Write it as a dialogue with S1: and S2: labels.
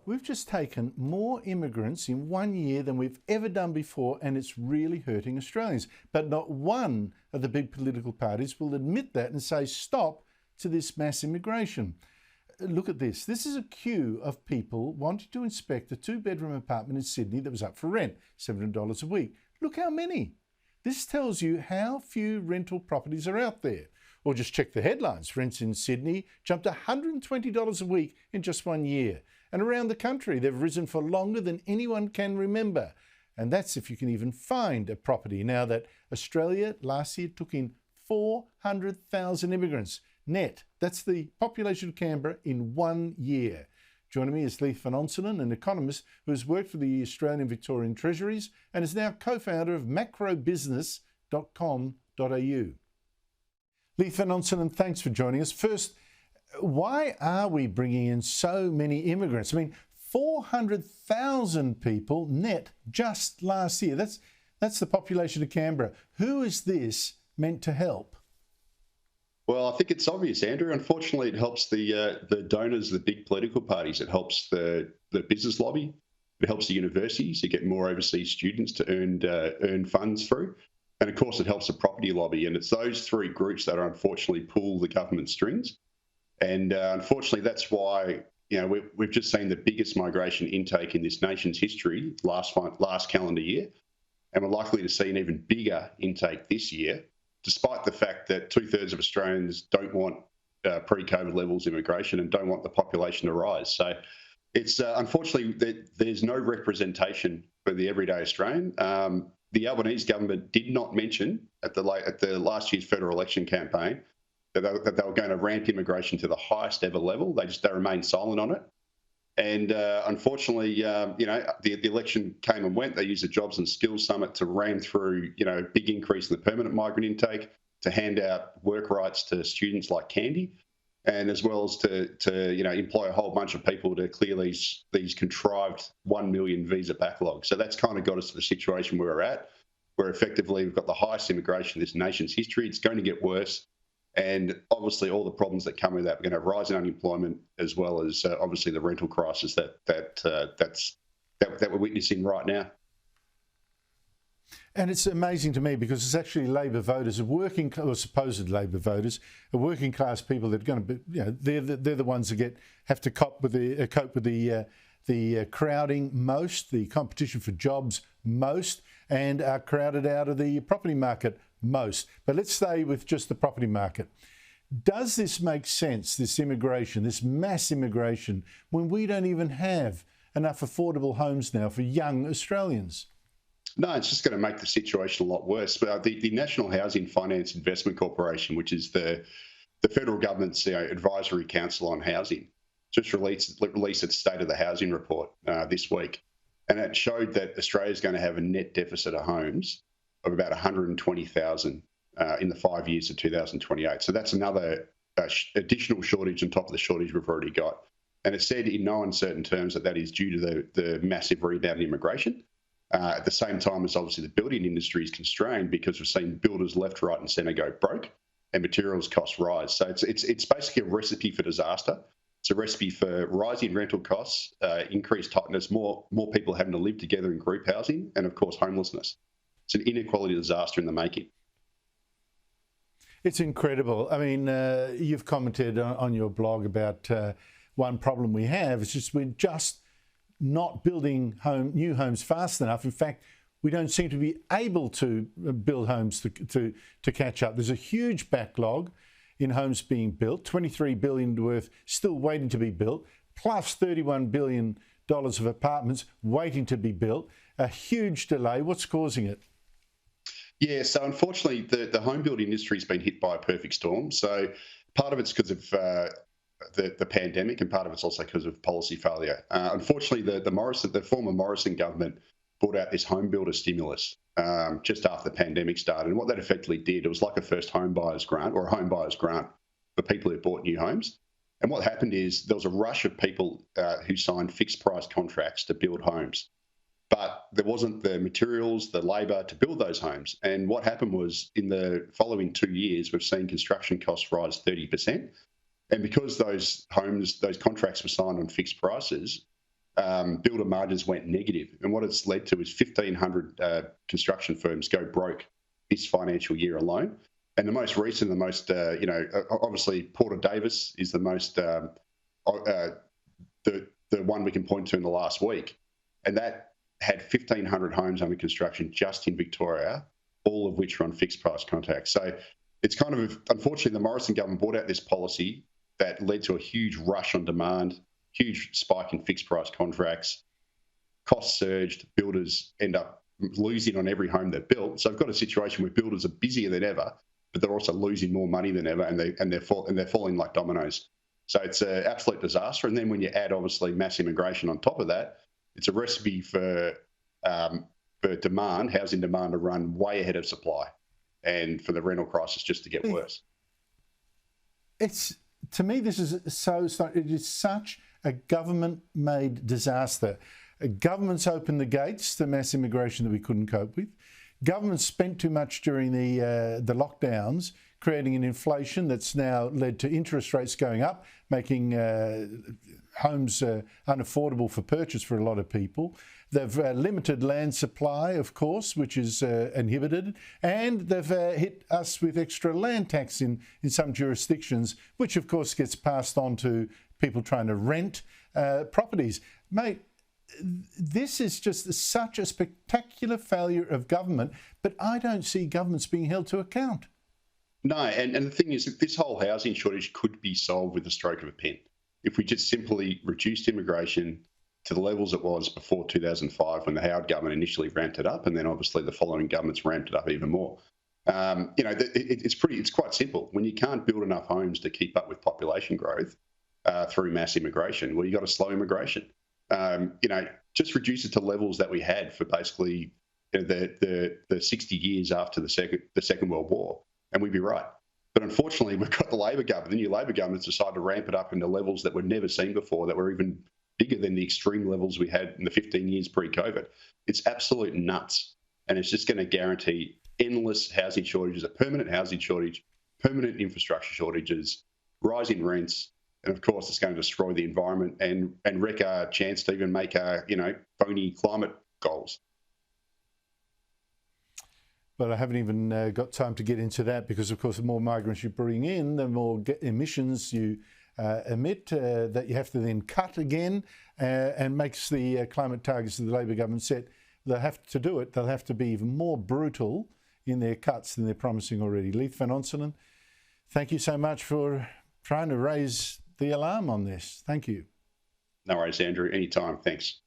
S1: We've just taken more immigrants in 1 year than we've ever done before, and it's really hurting Australians. But not one of the big political parties will admit that and say stop to this mass immigration. Look at this. This is a queue of people wanting to inspect a two-bedroom apartment in Sydney that was up for rent, $700 a week. Look how many. This tells you how few rental properties are out there. Or just check the headlines. Rents in Sydney jumped $120 a week in just 1 year. And around the country, they've risen for longer than anyone can remember. And that's if you can even find a property. Now that Australia last year took in 400,000 immigrants net. That's the population of Canberra in 1 year. Joining me is Leith Van Onselen, an economist who has worked for the Australian Victorian Treasuries and is now co-founder of macrobusiness.com.au. Leith Van Onselen, thanks for joining us. First, why are we bringing in so many immigrants? I mean, 400,000 people net just last year. That's the population of Canberra. Who is this meant to help?
S2: Well, I think it's obvious, Andrew. Unfortunately, it helps the donors, the big political parties. It helps the business lobby. It helps the universities to get more overseas students to earn funds through. And of course, it helps the property lobby. And it's those three groups that are unfortunately pull the government strings. And unfortunately, that's why we've just seen the biggest migration intake in this nation's history last calendar year. And we're likely to see an even bigger intake this year, despite the fact that 2/3 of Australians don't want pre-COVID levels immigration and don't want the population to rise. So it's unfortunately that there's no representation for the everyday Australian. The Albanese government did not mention at the last year's federal election campaign that they were going to ramp immigration to the highest ever level. They remained silent on it. And unfortunately, the election came and went. They used the Jobs and Skills Summit to ram through, a big increase in the permanent migrant intake, to hand out work rights to students like candy, and as well as to employ a whole bunch of people to clear these contrived 1 million visa backlogs. So that's kind of got us to the situation where we're at, where effectively we've got the highest immigration in this nation's history. It's going to get worse. And obviously, all the problems that come with that, we're going to have rising unemployment, as well as obviously the rental crisis that we're witnessing right now.
S1: And it's amazing to me because it's actually Labor voters, or supposed Labor voters, working class people that are going to be, they're the ones that have to cope with the crowding most, the competition for jobs most, and are crowded out of the property market most. But let's stay with just the property market. Does this make sense, this immigration, this mass immigration, when we don't even have enough affordable homes now for young Australians?
S2: No, it's just going to make the situation a lot worse. But the National Housing Finance Investment Corporation, which is the federal government's advisory council on housing, just released its State of the Housing report this week. And it showed that Australia is going to have a net deficit of homes of about 120,000 in the 5 years to 2028. So that's another additional shortage on top of the shortage we've already got. And it said in no uncertain terms that is due to the massive rebound in immigration. At the same time as obviously the building industry is constrained because we've seen builders left, right and centre go broke and materials costs rise. So it's basically a recipe for disaster. It's a recipe for rising rental costs, increased tightness, more people having to live together in group housing, and of course homelessness. It's an inequality disaster in the making.
S1: It's incredible. I mean, you've commented on your blog about one problem we have. It's just we're just not building new homes fast enough. In fact, we don't seem to be able to build homes to catch up. There's a huge backlog in homes being built, $23 billion worth still waiting to be built, plus $31 billion of apartments waiting to be built. A huge delay. What's causing it?
S2: Yeah, so unfortunately, the home building industry has been hit by a perfect storm. So part of it's because of the pandemic, and part of it's also because of policy failure. Unfortunately, the former Morrison government brought out this home builder stimulus just after the pandemic started. And what that effectively did, it was like a first home buyer's grant or a home buyer's grant for people who bought new homes. And what happened is there was a rush of people who signed fixed price contracts to build homes. But there wasn't the materials, the labour to build those homes. And what happened was in the following 2 years, we've seen construction costs rise 30%. And because those contracts were signed on fixed prices, builder margins went negative. And what it's led to is 1,500 construction firms go broke this financial year alone. And the most recent, obviously Porter Davis is the most, the one we can point to in the last week. And that had 1,500 homes under construction just in Victoria, all of which are on fixed price contracts. So it's kind of, unfortunately, the Morrison government brought out this policy that led to a huge rush on demand, huge spike in fixed price contracts, costs surged, builders end up losing on every home they've built. So I've got a situation where builders are busier than ever, but they're also losing more money than ever, and they're falling like dominoes. So it's an absolute disaster. And then when you add obviously mass immigration on top of that, it's a recipe for demand, housing demand, to run way ahead of supply, and for the rental crisis just to get worse.
S1: It's, to me, this is it is such a government-made disaster. Governments opened the gates to mass immigration that we couldn't cope with. Governments spent too much during the lockdowns, creating an inflation that's now led to interest rates going up, making homes unaffordable for purchase for a lot of people. They've limited land supply, of course, which is inhibited, and they've hit us with extra land tax in some jurisdictions, which of course gets passed on to people trying to rent properties. Mate, this is just such a spectacular failure of government, but I don't see governments being held to account.
S2: No, and the thing is that this whole housing shortage could be solved with a stroke of a pen. If we just simply reduced immigration to the levels it was before 2005, when the Howard government initially ramped it up, and then obviously the following governments ramped it up even more. It's quite simple. When you can't build enough homes to keep up with population growth through mass immigration, well, you got to slow immigration. Just reduce it to levels that we had for basically the 60 years after the Second World War, and we'd be right. But unfortunately, we've got the Labor government. The new Labor government's decided to ramp it up into levels that were never seen before, that were even bigger than the extreme levels we had in the 15 years pre-COVID. It's absolute nuts, and it's just going to guarantee endless housing shortages, a permanent housing shortage, permanent infrastructure shortages, rising rents, and of course, it's going to destroy the environment and wreck our chance to even make our phony climate goals.
S1: But I haven't even got time to get into that, because, of course, the more migrants you bring in, the more emissions you emit that you have to then cut again, and makes the climate targets that the Labor government set. They'll have to do it. They'll have to be even more brutal in their cuts than they're promising already. Leith Van Onselen, thank you so much for trying to raise the alarm on this. Thank you.
S2: No worries, Andrew. Anytime. Thanks.